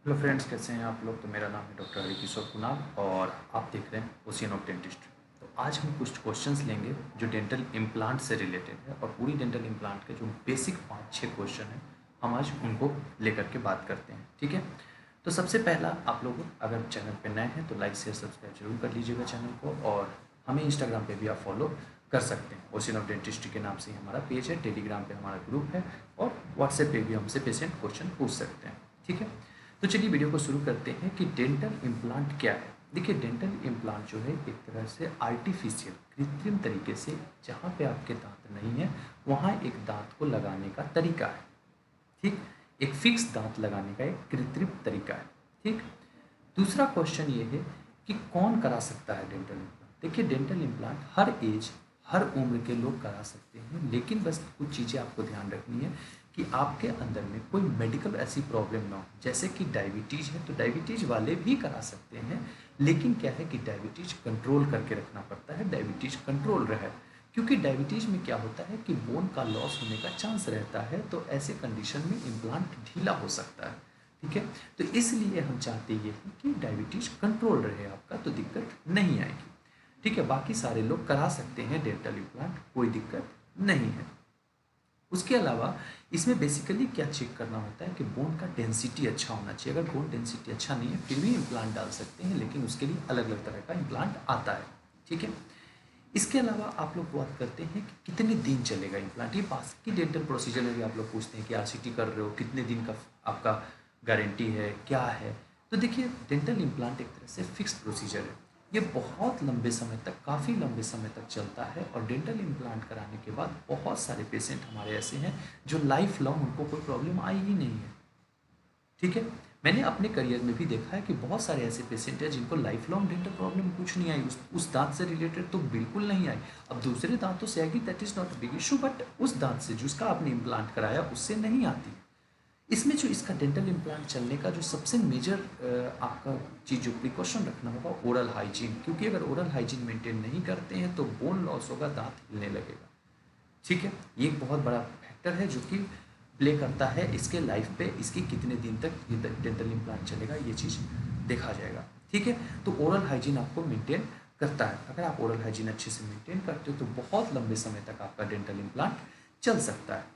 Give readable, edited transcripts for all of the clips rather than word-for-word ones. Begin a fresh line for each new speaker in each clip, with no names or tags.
Hello friends, कैसे हैं आप लोग। तो मेरा नाम है डॉक्टर हरिकिशोर कुणाल और आप देख रहे हैं ओशियन ऑफ डेंटिस्ट्री। तो आज हम कुछ क्वेश्चंस लेंगे जो डेंटल इम्प्लांट से रिलेटेड है और पूरी डेंटल इम्प्लांट के जो बेसिक 5-6 क्वेश्चन हैं हम आज उनको लेकर के बात करते हैं। ठीक है। तो सबसे पहला, आप लोग अगर चैनल पर नए हैं तो लाइक शेयर सब्सक्राइब जरूर कर लीजिएगा चैनल को, और हमें इंस्टाग्राम पे भी आप फॉलो कर सकते हैं। ओशियन ऑफ डेंटिस्ट्री के नाम से ही हमारा पेज है, टेलीग्राम पे हमारा ग्रुप है, और व्हाट्सएप पे भी हमसे पेशेंट क्वेश्चन पूछ सकते हैं। ठीक है। तो चलिए वीडियो को शुरू करते हैं कि डेंटल इम्प्लांट क्या है। देखिए, डेंटल इम्प्लांट जो है एक तरह से आर्टिफिशियल कृत्रिम तरीके से, जहाँ पे आपके दांत नहीं है वहाँ एक दांत को लगाने का तरीका है। ठीक। एक फिक्स दांत लगाने का एक कृत्रिम तरीका है। ठीक। दूसरा क्वेश्चन ये है कि कौन करा सकता है डेंटल इम्प्लांट। देखिए, डेंटल इम्प्लांट हर एज हर उम्र के लोग करा सकते हैं, लेकिन बस कुछ चीज़ें आपको ध्यान रखनी है कि आपके अंदर में कोई मेडिकल ऐसी प्रॉब्लम ना हो। जैसे कि डायबिटीज़ है तो डायबिटीज़ वाले भी करा सकते हैं, लेकिन क्या है कि डायबिटीज़ कंट्रोल करके रखना पड़ता है, डायबिटीज़ कंट्रोल रहे। क्योंकि डायबिटीज़ में क्या होता है कि बोन का लॉस होने का चांस रहता है, तो ऐसे कंडीशन में इम्प्लांट ढीला हो सकता है। ठीक है। तो इसलिए हम चाहते ये हैं कि डायबिटीज़ कंट्रोल रहे आपका, तो दिक्कत नहीं आएगी। ठीक है। बाकी सारे लोग करा सकते हैं डेंटल इम्प्लांट, कोई दिक्कत नहीं है। उसके अलावा इसमें बेसिकली क्या चेक करना होता है कि बोन का डेंसिटी अच्छा होना चाहिए। अगर बोन डेंसिटी अच्छा नहीं है फिर भी इम्प्लांट डाल सकते हैं, लेकिन उसके लिए अलग अलग तरह का इम्प्लांट आता है। ठीक है। इसके अलावा आप लोग बात करते हैं कि कितने दिन चलेगा इम्प्लांट। ये बाकी डेंटल प्रोसीजर में भी आप लोग पूछते हैं कि आरसीटी कर रहे हो, कितने दिन का आपका गारंटी है, क्या है। तो देखिए, डेंटल इम्प्लांट एक तरह से फिक्स प्रोसीजर है। ये बहुत लंबे समय तक, काफ़ी लंबे समय तक चलता है, और डेंटल इम्प्लांट कराने के बाद बहुत सारे पेशेंट हमारे ऐसे हैं जो लाइफ लॉन्ग उनको कोई प्रॉब्लम आई ही नहीं है। ठीक है। मैंने अपने करियर में भी देखा है कि बहुत सारे ऐसे पेशेंट हैं जिनको लाइफ लॉन्ग डेंटल प्रॉब्लम कुछ नहीं आई, उस दांत से रिलेटेड तो बिल्कुल नहीं आई। अब दूसरे दांतों से आएगी, that is not a big issue, but उस दांत से जिसका आपने इम्प्लांट कराया उससे नहीं आती। इसमें जो इसका डेंटल इम्प्लांट चलने का जो सबसे मेजर आपका चीज़ जो प्रिकॉशन रखना होगा, ओरल हाइजीन। क्योंकि अगर ओरल हाइजीन मेंटेन नहीं करते हैं तो बोन लॉस होगा, दांत हिलने लगेगा। ठीक है। ये एक बहुत बड़ा फैक्टर है जो कि प्ले करता है इसके लाइफ पे, इसकी कितने दिन तक ये डेंटल इम्प्लांट चलेगा, ये चीज़ देखा जाएगा। ठीक है। तो ओरल हाइजीन आपको मेंटेन करता है। अगर आप ओरल हाइजीन अच्छे से मेंटेन करते हो तो बहुत लंबे समय तक आपका डेंटल इम्प्लांट चल सकता है।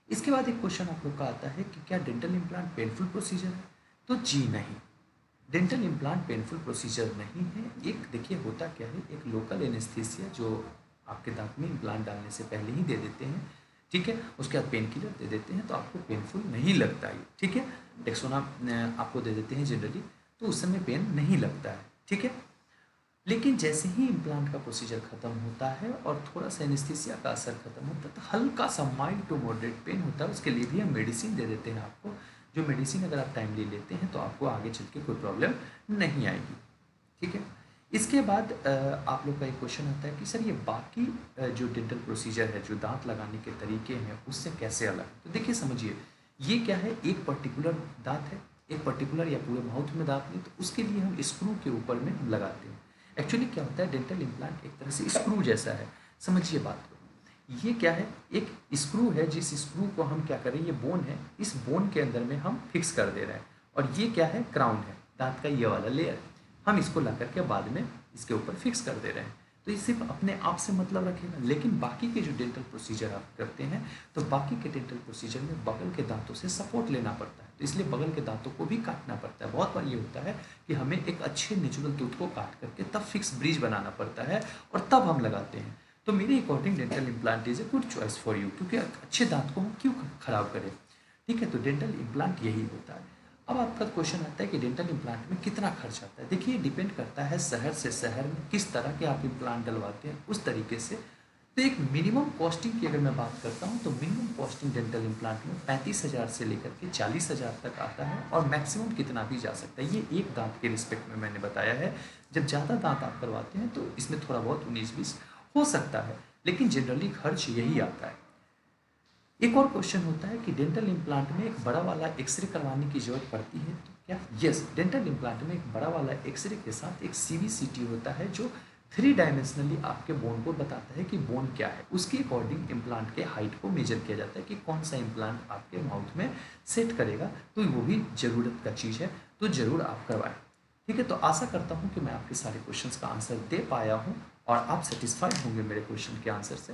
इसके बाद एक क्वेश्चन आप लोग का आता है कि क्या डेंटल इम्प्लांट पेनफुल प्रोसीजर है। तो जी नहीं, डेंटल इम्प्लांट पेनफुल प्रोसीजर नहीं है। एक देखिए, होता क्या है, एक लोकल एनेस्थीसिया जो आपके दांत में इम्प्लांट डालने से पहले ही दे देते हैं। ठीक है। उसके बाद पेन किलर दे देते हैं, तो आपको पेनफुल नहीं लगता है। ठीक है। डेक्सोना आपको दे देते हैं जनरली, तो उस समय पेन नहीं लगता है। ठीक है। लेकिन जैसे ही इम्प्लांट का प्रोसीजर खत्म होता है और थोड़ा सा एनेस्थीसिया का असर खत्म होता है, तो हल्का सा माइल्ड टू मॉडरेट पेन होता है। उसके लिए भी हम मेडिसिन दे देते हैं आपको, जो मेडिसिन अगर आप टाइमली लेते हैं तो आपको आगे चल के कोई प्रॉब्लम नहीं आएगी। ठीक है। इसके बाद आप लोग का एक क्वेश्चन आता है कि सर ये बाकी जो डेंटल प्रोसीजर है, जो दांत लगाने के तरीके हैं, उससे कैसे अलग है। तो देखिए, समझिए, ये क्या है, एक पर्टिकुलर दांत है, एक पर्टिकुलर या पूरे माउथ में दांत नहीं, तो उसके लिए हम स्क्रू के ऊपर में हम लगाते हैं। एक्चुअली क्या होता है, डेंटल इम्प्लांट एक तरह से स्क्रू जैसा है। समझिए बात को, ये क्या है, एक स्क्रू है। जिस स्क्रू को हम क्या करें, ये बोन है, इस बोन के अंदर में हम फिक्स कर दे रहे हैं, और ये क्या है, क्राउन है, दांत का ये वाला लेयर। हम इसको ला करके बाद में इसके ऊपर फिक्स कर दे रहे हैं। तो ये सिर्फ अपने आप से मतलब रखेगा, लेकिन बाकी के जो डेंटल प्रोसीजर आप करते हैं, तो बाकी के डेंटल प्रोसीजर में बगल के दांतों से सपोर्ट लेना पड़ता है, तो इसलिए बगल के दांतों को भी काटना पड़ता है। बहुत बार ये होता है कि हमें एक अच्छे नेचुरल टूथ को काट करके तब फिक्स ब्रिज बनाना पड़ता है, और तब हम लगाते हैं। तो मेरे according dental implant is a good choice for you, क्योंकि अच्छे दांत को हम क्यों खराब करें। ठीक है। तो डेंटल इम्प्लांट यही होता है। अब आपका क्वेश्चन आता है कि डेंटल इम्प्लांट में कितना खर्च आता है। देखिए, डिपेंड करता है शहर से शहर में किस तरह के आप इम्प्लांट डलवाते हैं, उस तरीके से। तो एक मिनिमम कॉस्टिंग की अगर मैं बात करता हूँ, तो मिनिमम कॉस्टिंग डेंटल इम्प्लांट में 35,000 से लेकर के 40,000 तक आता है, और मैक्सिमम कितना भी जा सकता है। ये एक दांत के रिस्पेक्ट में मैंने बताया है। जब ज़्यादा दांत आप करवाते हैं तो इसमें थोड़ा बहुत 19-20 हो सकता है, लेकिन जनरली खर्च यही आता है। एक और क्वेश्चन होता है कि डेंटल इम्प्लांट में एक बड़ा वाला एक्सरे करवाने की जरूरत पड़ती है तो क्या। यस, डेंटल इम्प्लांट में एक बड़ा वाला एक्सरे के साथ एक सीवीसीटी होता है, जो थ्री डायमेंशनली आपके बोन को बताता है कि बोन क्या है, उसके अकॉर्डिंग इम्प्लांट के हाइट को मेजर किया जाता है कि कौन सा इम्प्लांट आपके माउथ में सेट करेगा। तो वो भी ज़रूरत का चीज़ है, तो ज़रूर आप करवाएं। ठीक है, तो आशा करता हूँ कि मैं आपके सारे क्वेश्चंस का आंसर दे पाया हूँ और आप सेटिस्फाइड होंगे मेरे क्वेश्चन के आंसर से।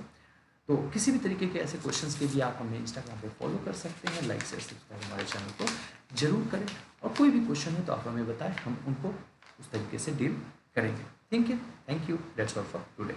तो किसी भी तरीके के ऐसे क्वेश्चंस के लिए आप हमें इंस्टाग्राम पे फॉलो कर सकते हैं, लाइक शेयर सब्सक्राइब हमारे चैनल को जरूर करें, और कोई भी क्वेश्चन है तो आप हमें बताएं, हम उनको उस तरीके से डील करेंगे। Thank you, that's all for today.